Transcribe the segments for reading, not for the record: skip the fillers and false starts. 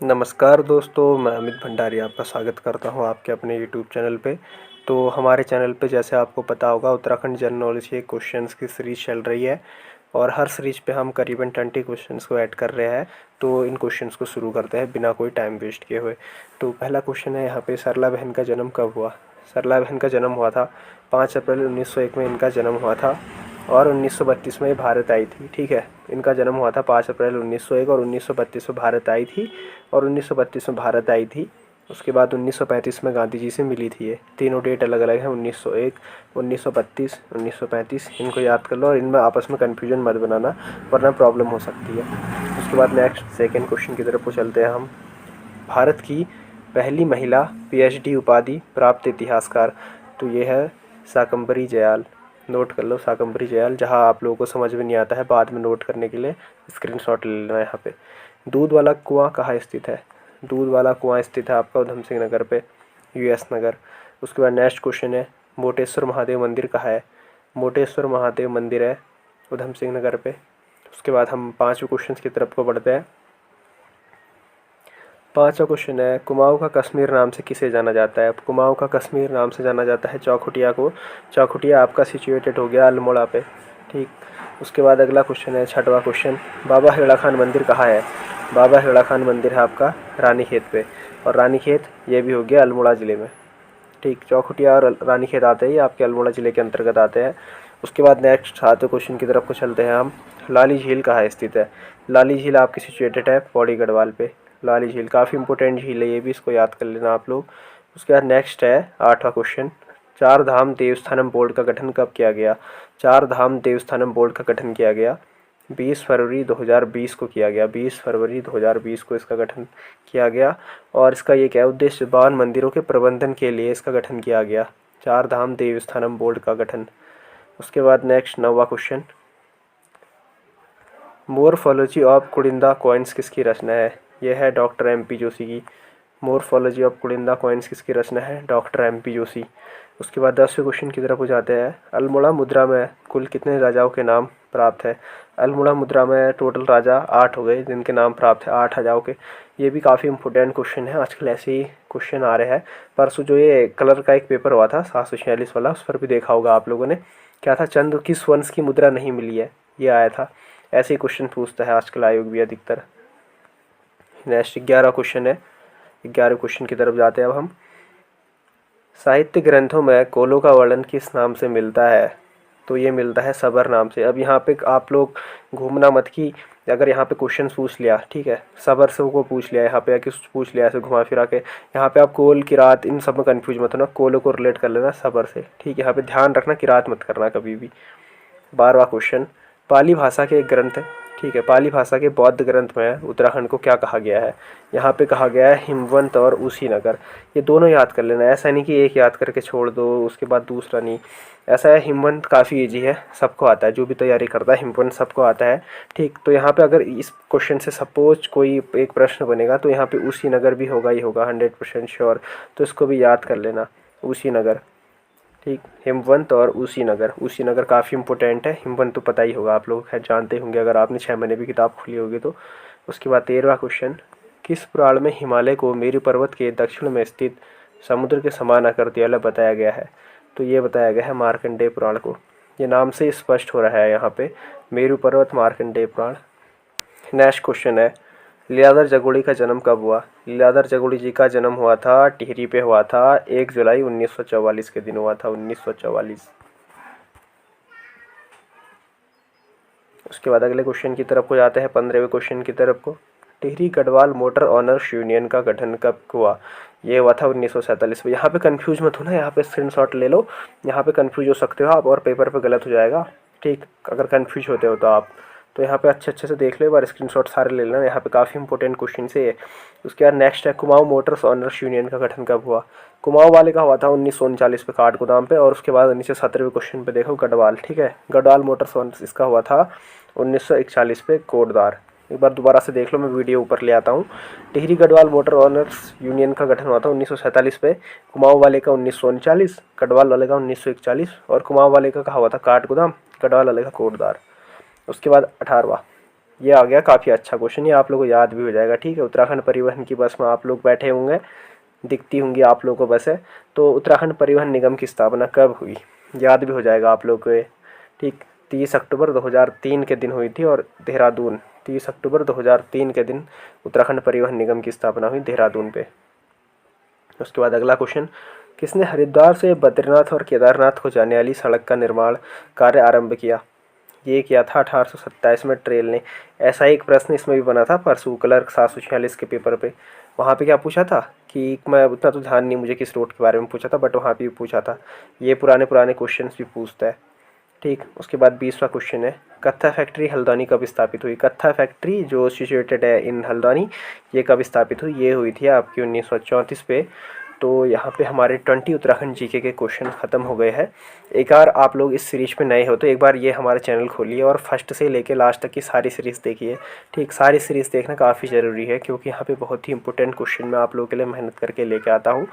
नमस्कार दोस्तों, मैं अमित भंडारी आपका स्वागत करता हूं आपके अपने यूट्यूब चैनल पे। तो हमारे चैनल पे जैसे आपको पता होगा उत्तराखंड जनरल नॉलेज के क्वेश्चंस की सीरीज़ चल रही है और हर सीरीज़ पे हम करीबन 20 क्वेश्चंस को ऐड कर रहे हैं। तो इन क्वेश्चंस को शुरू करते हैं बिना कोई टाइम वेस्ट किए हुए। तो पहला क्वेश्चन है यहाँ पे, सरला बहन का जन्म कब हुआ? सरला बहन का जन्म हुआ था 5 अप्रैल 1901 में इनका जन्म हुआ था और 1932 में ये भारत आई थी। ठीक है, इनका जन्म हुआ था 5 अप्रैल 1901 और 1932 में भारत आई थी और 1932 में भारत आई थी। उसके बाद 1935 में गांधी जी से मिली थी। ये तीनों डेट अलग अलग है, 1901, 1932, 1935। इनको याद कर लो और इनमें आपस में कन्फ्यूजन मत बनाना वरना प्रॉब्लम हो सकती है। उसके बाद नेक्स्ट सेकेंड क्वेश्चन की तरफ को चलते हैं हम। भारत की पहली महिला पीएचडी उपाधि प्राप्त इतिहासकार, तो ये है शाकंभरी जयाल। नोट कर लो शाकंभरी जयाल। जहाँ आप लोगों को समझ में नहीं आता है बाद में नोट करने के लिए स्क्रीनशॉट ले लेना। यहाँ पे दूध वाला कुआं कहाँ स्थित है? दूध वाला कुआं स्थित है आपका उधम सिंह नगर पे, यूएस नगर। उसके बाद नेक्स्ट क्वेश्चन है, मोटेश्वर महादेव मंदिर कहाँ है? मोटेश्वर महादेव मंदिर है उधम सिंह नगर पे। उसके बाद हम पाँचवें क्वेश्चन की तरफ को बढ़ते हैं। पाँचवा क्वेश्चन है, कुमाऊँ का कश्मीर नाम से किसे जाना जाता है? कुमाऊँ का कश्मीर नाम से जाना जाता है चौखुटिया को। चौखुटिया आपका सिचुएटेड हो गया अल्मोड़ा पे। ठीक। उसके बाद अगला क्वेश्चन है छठवां क्वेश्चन, बाबा हिरड़ा खान मंदिर कहाँ है? बाबा हिरड़ा खान मंदिर है आपका रानीखेत पे और रानीखेत ये भी हो गया अल्मोड़ा ज़िले में। ठीक, चौखुटिया और रानीखेत आते हैं, ये आपके अल्मोड़ा ज़िले के अंतर्गत आते हैं। उसके बाद नेक्स्ट सातवें क्वेश्चन की तरफ को चलते हैं हम। लाली झील कहाँ स्थित है? लाली झील आपकी सिचुएटेड है पौड़ी गढ़वाल पे। लाली झील काफ़ी इंपॉर्टेंट झील है, ये भी इसको याद कर लेना आप लोग। उसके बाद नेक्स्ट है आठवां क्वेश्चन, चार धाम देवस्थानम बोर्ड का गठन कब किया गया? चार धाम देवस्थानम बोर्ड का गठन किया गया 20 फरवरी 2020 को किया गया। 20 फरवरी 2020 को इसका गठन किया गया और इसका ये क्या उद्देश्य, 52 मंदिरों के प्रबंधन के लिए इसका गठन किया गया, चार धाम देवस्थानम बोर्ड का गठन। उसके बाद नेक्स्ट नौवां क्वेश्चन, मोरफोलॉजी ऑफ कुड़िंदा कॉइन्स किसकी रचना है? यह है डॉक्टर एमपी जोशी की। मोरफोलॉजी ऑफ कुड़िंदा कॉइन्स किसकी रचना है? Doctor MP Joshi. उसके बाद 10वें क्वेश्चन की तरफ हो जाते हैं। अल्मोड़ा मुद्रा में कुल कितने राजाओं के नाम प्राप्त है? अल्मोड़ा मुद्रा में टोटल राजा 8 हो गए जिनके नाम प्राप्त है, 8 राजाओं के। ये भी काफ़ी इंपॉर्टेंट क्वेश्चन है, आजकल ऐसे ही क्वेश्चन आ रहे हैं। परसों जो ये कलर का एक पेपर हुआ था 746 वाला, उस पर भी देखा होगा आप लोगों ने। क्या था, चंद्र किस वंश की मुद्रा नहीं मिली है, ये आया था। ऐसे ही क्वेश्चन पूछता है आजकल आयोग भी अधिकतर। नेक्स्ट 11 क्वेश्चन है। 11 क्वेश्चन की तरफ जाते हैं अब हम। साहित्य ग्रंथों में कोलों का वर्णन किस नाम से मिलता है? तो ये मिलता है सबर नाम से। अब यहाँ पे आप लोग घूमना मत कि अगर यहाँ पे क्वेश्चन पूछ लिया, ठीक है, सबर से वो पूछ लिया, यहाँ पे या किस पूछ लिया ऐसे घुमा फिरा के, यहाँ पे आप कोल किरात इन सब में कंफ्यूज मत होना, कोलों को रिलेट कर लेना सबर से। ठीक है, यहाँ पे ध्यान रखना किरात मत करना कभी भी। 12वां क्वेश्चन, पाली भाषा के एक ग्रंथ, ठीक है, पाली भाषा के बौद्ध ग्रंथ में उत्तराखंड को क्या कहा गया है? यहाँ पे कहा गया है हिमवंत और उसी नगर। ये दोनों याद कर लेना, ऐसा नहीं कि एक याद करके छोड़ दो उसके बाद दूसरा नहीं। ऐसा है, हिमवंत काफ़ी ईजी है, सबको आता है, जो भी तैयारी करता है हिमवंत सबको आता है। ठीक, तो यहाँ पे अगर इस क्वेश्चन से सपोज कोई एक प्रश्न बनेगा तो यहाँ पे उसी नगर भी होगा ही होगा, 100% श्योर। तो इसको भी याद कर लेना, उसी नगर। ठीक, हिमवंत और उसी नगर। उसी नगर काफ़ी इंपॉर्टेंट है, हिमवंत तो पता ही होगा आप लोग, खैर जानते होंगे अगर आपने 6 महीने भी किताब खुली होगी तो। उसके बाद 13वां क्वेश्चन, किस पुराण में हिमालय को मेरु पर्वत के दक्षिण में स्थित समुद्र के समान आकृति वाला बताया गया है? तो ये बताया गया है मार्कंडेय पुराण को। ये नाम से स्पष्ट हो रहा है यहाँ पे, मेरु पर्वत मार्कंडेय पुराण। नेक्स्ट क्वेश्चन है, लीलाधर जगोड़ी का जन्म कब हुआ? लीलाधर जगोड़ी जी का जन्म हुआ था टिहरी पे, हुआ था 1 जुलाई 1944 के दिन हुआ था, 1944। उसके बाद अगले क्वेश्चन की तरफ को जाते हैं, 15वें क्वेश्चन की तरफ को। Tehri Garhwal motor honours union का गठन कब हुआ? ये हुआ था 1947 में। यहाँ पे कंफ्यूज मत होना, यहाँ पे स्क्रीनशॉट ले लो, यहाँ पे कंफ्यूज हो सकते हो आप और पेपर पे गलत हो जाएगा। ठीक, अगर कंफ्यूज होते हो तो आप तो यहाँ पे अच्छे से देख लो एक बार, स्क्रीनशॉट सारे ले लेना, यहाँ पे काफ़ी इंपॉर्टेंट क्वेश्चन से है। उसके बाद नेक्स्ट है, कुमाऊं मोटर्स ऑनर्स यूनियन का गठन कब हुआ? कुमाऊं वाले का हुआ था 1939 पे काठगोदाम पे। और उसके बाद नीचे 17वें क्वेश्चन पे देखो गढ़वाल, ठीक है, गढ़वाल मोटर्स ऑनर्स इसका हुआ था 1941 पे कोटद्वार। एक बार दोबारा से देख लो, मैं वीडियो ऊपर ले आता हूँ। Tehri Garhwal motor honours union का गठन हुआ था 1947 पे, कुमाऊं वाले का 1939, गढ़वाल वाले का 1941 और कुमाऊं वाले का कहा हुआ था काठगोदाम, गढ़वाल वाले का कोटद्वार। उसके बाद 18वां, ये आ गया काफ़ी अच्छा क्वेश्चन, ये आप लोगों को याद भी हो जाएगा। ठीक है, उत्तराखंड परिवहन की बस में आप लोग बैठे होंगे, दिखती होंगी आप लोगों को बस है। तो उत्तराखंड परिवहन निगम की स्थापना कब हुई, याद भी हो जाएगा आप लोगों को ये। ठीक, 30 अक्टूबर 2003 के दिन हुई थी, और देहरादून 30 अक्टूबर 2003 के दिन उत्तराखंड परिवहन निगम की स्थापना हुई देहरादून पे। उसके बाद अगला क्वेश्चन, किसने हरिद्वार से बद्रीनाथ और केदारनाथ को जाने वाली सड़क का निर्माण कार्य आरंभ किया? ये किया था 1827 में ट्रेल ने। ऐसा एक प्रश्न इसमें भी बना था परसों क्लर्क 746 के पेपर पे। वहाँ पे क्या पूछा था कि मैं उतना तो ध्यान नहीं मुझे किस रोड के बारे में पूछा था, बट वहाँ पे भी पूछा था। ये पुराने पुराने क्वेश्चंस भी पूछता है। ठीक, उसके बाद 20वां क्वेश्चन है, कत्था फैक्ट्री हल्द्वानी कब स्थापित हुई? कत्था फैक्ट्री जो सिचुएटेड है इन हल्द्वानी, ये कब स्थापित हुई? ये हुई थी आपकी 1934 पे। तो यहाँ पे हमारे 20 उत्तराखंड जीके के क्वेश्चन ख़त्म हो गए हैं। एक बार आप लोग इस सीरीज में नए हो तो एक बार ये हमारा चैनल खोलिए और फर्स्ट से लेके लास्ट तक की सारी सीरीज़ देखिए। ठीक, सारी सीरीज़ देखना काफ़ी ज़रूरी है, क्योंकि यहाँ पे बहुत ही इंपॉर्टेंट क्वेश्चन मैं आप लोगों के लिए मेहनत करके लेके आता हूँ।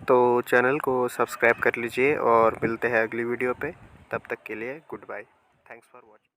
तो चैनल को सब्सक्राइब कर लीजिए और मिलते हैं अगली वीडियो पे। तब तक के लिए goodbye, thanks for watching.